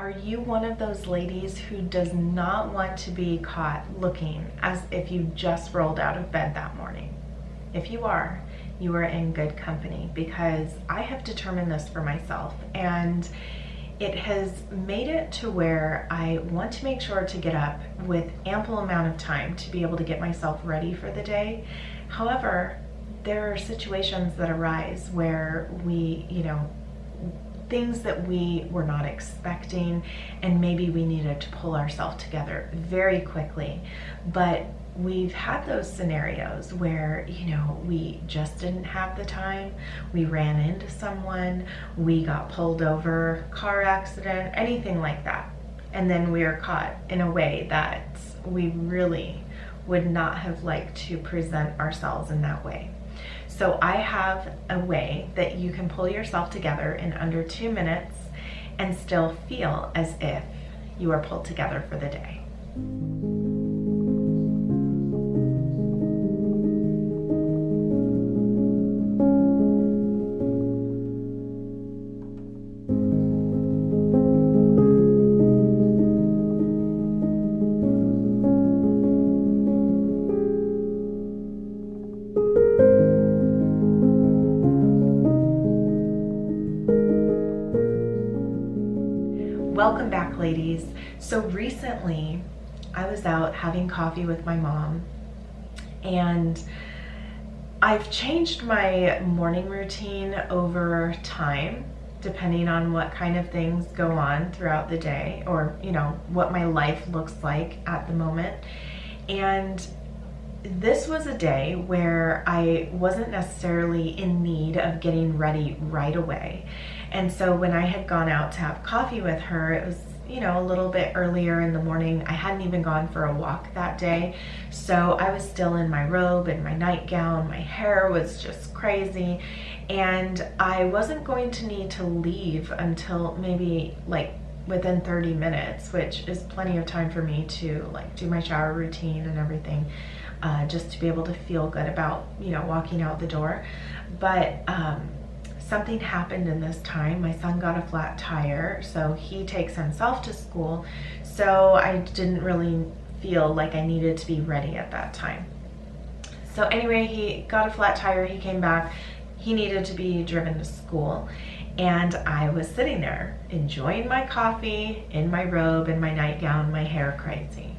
Are you one of those ladies who does not want to be caught looking as if you just rolled out of bed that morning? If you are in good company, because I have determined this for myself, and it has made it to where I want to make sure to get up with ample amount of time to be able to get myself ready for the day. However, there are situations that arise where things that we were not expecting, and maybe we needed to pull ourselves together very quickly. But we've had those scenarios where, we just didn't have the time, we ran into someone, we got pulled over, car accident, anything like that. And then we are caught in a way that we really would not have liked to present ourselves in that way. So I have a way that you can pull yourself together in under 2 minutes and still feel as if you are pulled together for the day. Welcome back, ladies. So recently I was out having coffee with my mom, and I've changed my morning routine over time depending on what kind of things go on throughout the day, or what my life looks like at the moment. And this was a day where I wasn't necessarily in need of getting ready right away. And so when I had gone out to have coffee with her, it was, a little bit earlier in the morning. I hadn't even gone for a walk that day. So I was still in my robe and my nightgown. My hair was just crazy. And I wasn't going to need to leave until maybe within 30 minutes, which is plenty of time for me to do my shower routine and everything. Just to be able to feel good about, walking out the door. But something happened in this time. My son got a flat tire, so he takes himself to school. So I didn't really feel like I needed to be ready at that time. So anyway, he got a flat tire, he came back, he needed to be driven to school. And I was sitting there enjoying my coffee in my robe and my nightgown, my hair crazy.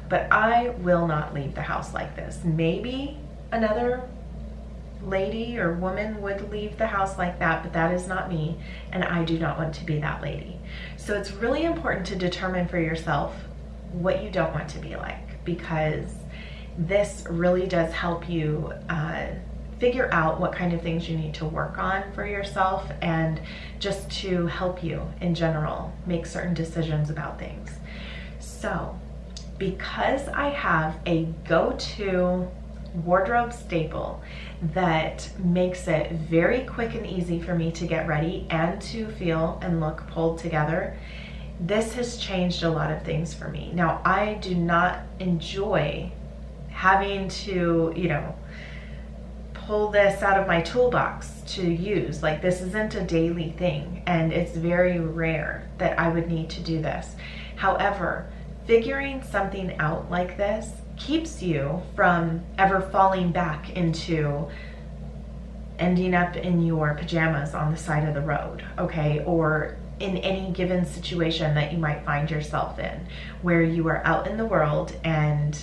But I will not leave the house like this. Maybe another lady or woman would leave the house like that, but that is not me, and I do not want to be that lady. So it's really important to determine for yourself what you don't want to be like, because this really does help you figure out what kind of things you need to work on for yourself, and just to help you in general make certain decisions about things. So because I have a go-to wardrobe staple that makes it very quick and easy for me to get ready and to feel and look pulled together, this has changed a lot of things for me. Now, I do not enjoy having to, pull this out of my toolbox to use. This isn't a daily thing, and it's very rare that I would need to do this. However, figuring something out like this keeps you from ever falling back into ending up in your pajamas on the side of the road, okay? Or in any given situation that you might find yourself in, where you are out in the world and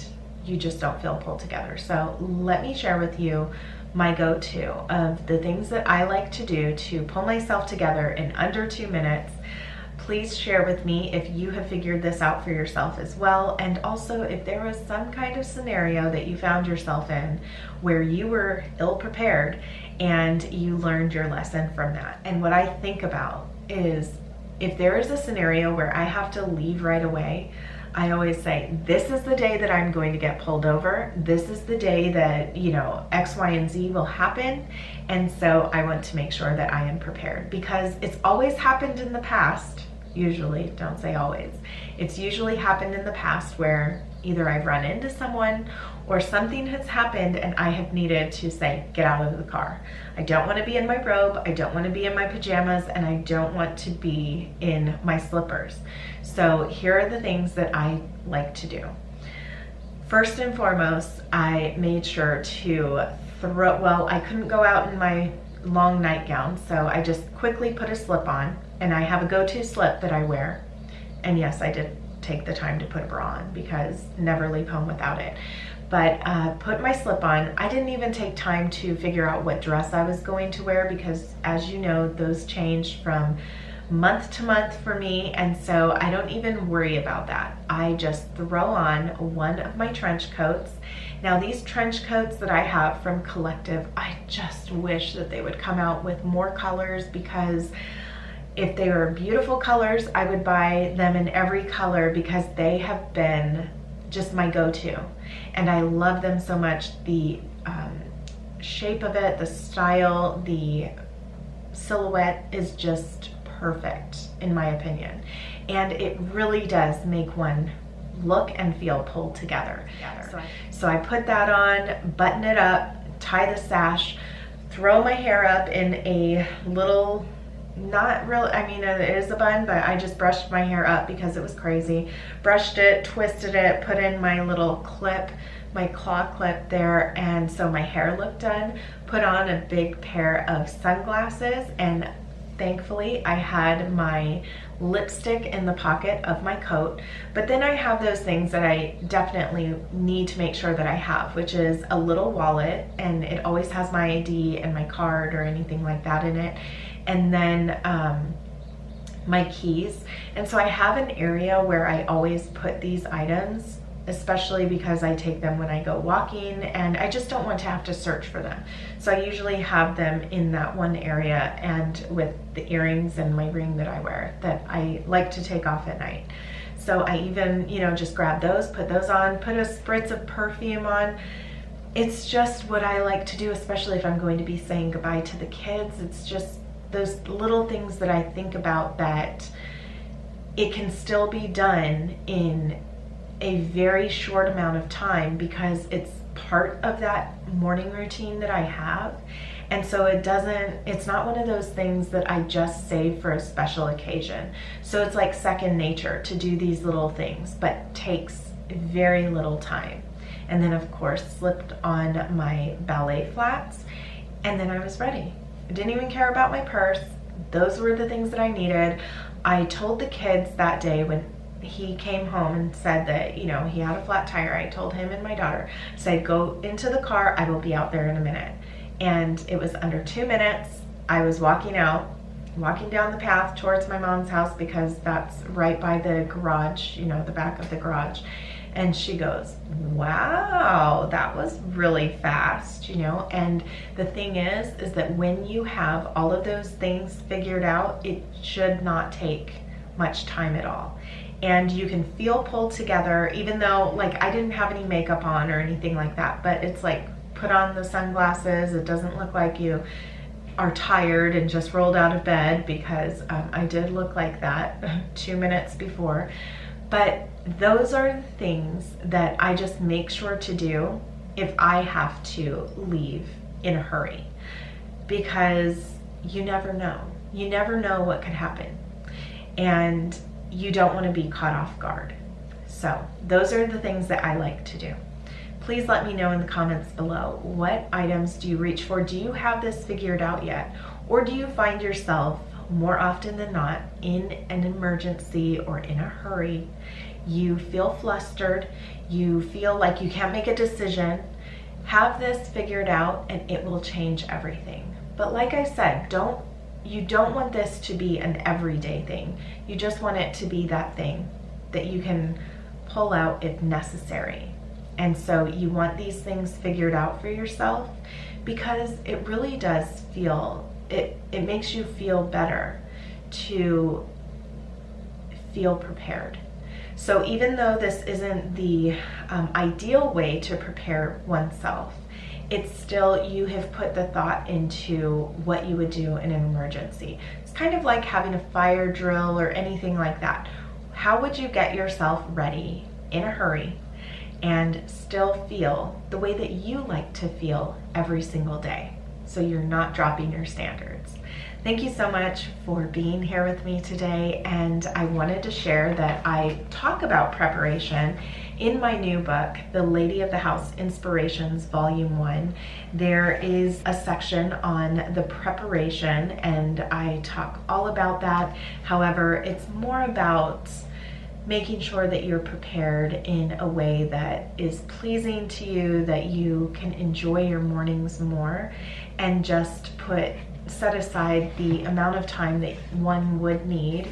you just don't feel pulled together. So let me share with you my go-to of the things that I like to do to pull myself together in under 2 minutes. Please share with me if you have figured this out for yourself as well. And also if there was some kind of scenario that you found yourself in where you were ill-prepared and you learned your lesson from that. And what I think about is, if there is a scenario where I have to leave right away, I always say, this is the day that I'm going to get pulled over. This is the day that, X, Y, and Z will happen. And so I want to make sure that I am prepared, because it's always happened in the past. Usually, don't say always. It's usually happened in the past where either I've run into someone or something has happened and I have needed to say, get out of the car. I don't want to be in my robe, I don't want to be in my pajamas, and I don't want to be in my slippers. So here are the things that I like to do. First and foremost, I made sure to I couldn't go out in my long nightgown, so I just quickly put a slip on, and I have a go-to slip that I wear. And yes, I did take the time to put a bra on because never leave home without it. But put my slip on. I didn't even take time to figure out what dress I was going to wear because, as you know, those change from month to month for me, and so I don't even worry about that. I just throw on one of my trench coats. Now these trench coats that I have from Collective, I just wish that they would come out with more colors, because if they were beautiful colors, I would buy them in every color because they have been just my go-to, and I love them so much. The shape of it, the style, the silhouette is just perfect in my opinion, and it really does make one look and feel pulled together. So I put that on, button it up, tie the sash, throw my hair up in a little, not really, I mean it is a bun, but I just brushed my hair up because it was crazy. Brushed it, twisted it, put in my little clip, my claw clip there, and so my hair looked done. Put on a big pair of sunglasses, and thankfully I had my lipstick in the pocket of my coat. But then I have those things that I definitely need to make sure that I have, which is a little wallet, and it always has my ID and my card or anything like that in it, and then my keys. And so I have an area where I always put these items, especially because I take them when I go walking and I just don't want to have to search for them. So I usually have them in that one area, and with the earrings and my ring that I wear that I like to take off at night. So I even, you know, just grab those, put those on, put a spritz of perfume on. It's just what I like to do, especially if I'm going to be saying goodbye to the kids. It's just those little things that I think about, that it can still be done in a very short amount of time because it's part of that morning routine that I have. And so it's not one of those things that I just save for a special occasion. So it's like second nature to do these little things, but takes very little time. And then of course slipped on my ballet flats, and then I was ready. I didn't even care about my purse. Those were the things that I needed. I told the kids that day when he came home and said that, you know, he had a flat tire, I told him and my daughter, said, go into the car, I will be out there in a minute. And it was under 2 minutes. I was walking down the path towards my mom's house because that's right by the garage, you know, the back of the garage. And she goes, wow, that was really fast, you know? And the thing is that when you have all of those things figured out, it should not take much time at all. And you can feel pulled together, even though, like, I didn't have any makeup on or anything like that, but it's like, put on the sunglasses. It doesn't look like you are tired and just rolled out of bed, because I did look like that 2 minutes before. But those are the things that I just make sure to do if I have to leave in a hurry, because you never know. You never know what could happen, and you don't want to be caught off guard. So those are the things that I like to do. Please let me know in the comments below, what items do you reach for? Do you have this figured out yet? Or do you find yourself more often than not in an emergency or in a hurry? You feel flustered, you feel like you can't make a decision. Have this figured out and it will change everything. But like I said, you don't want this to be an everyday thing. You just want it to be that thing that you can pull out if necessary. And so you want these things figured out for yourself, because it really does feel, it makes you feel better to feel prepared. So even though this isn't the ideal way to prepare oneself, it's still, you have put the thought into what you would do in an emergency. It's kind of like having a fire drill or anything like that. How would you get yourself ready in a hurry and still feel the way that you like to feel every single day, so you're not dropping your standards. Thank you so much for being here with me today, and I wanted to share that I talk about preparation in my new book, The Lady of the House Inspirations Volume 1. There is a section on the preparation, and I talk all about that. However, it's more about making sure that you're prepared in a way that is pleasing to you, that you can enjoy your mornings more, and just set aside the amount of time that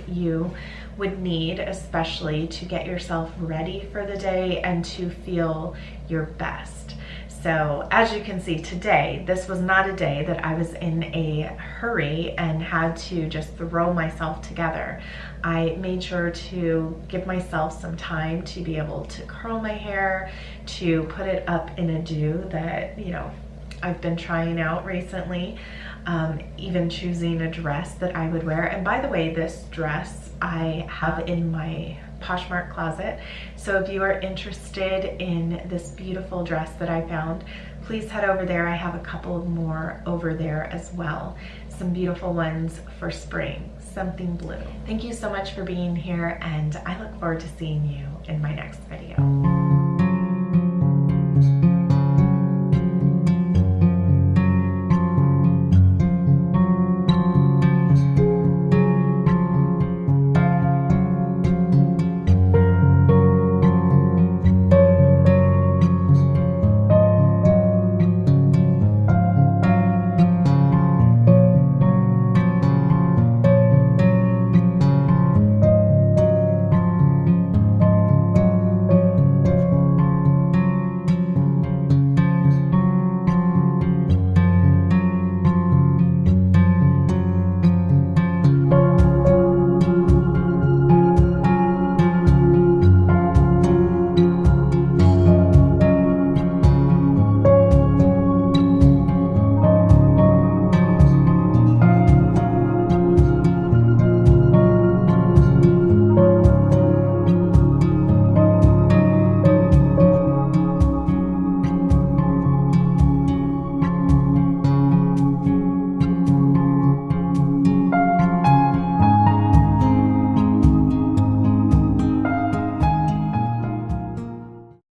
you would need, especially to get yourself ready for the day and to feel your best. So as you can see today, this was not a day that I was in a hurry and had to just throw myself together. I made sure to give myself some time to be able to curl my hair, to put it up in a do that, I've been trying out recently, even choosing a dress that I would wear. And by the way, this dress I have in my Poshmark closet. So if you are interested in this beautiful dress that I found, please head over there. I have a couple more over there as well. Some beautiful ones for spring, something blue. Thank you so much for being here, and I look forward to seeing you in my next video.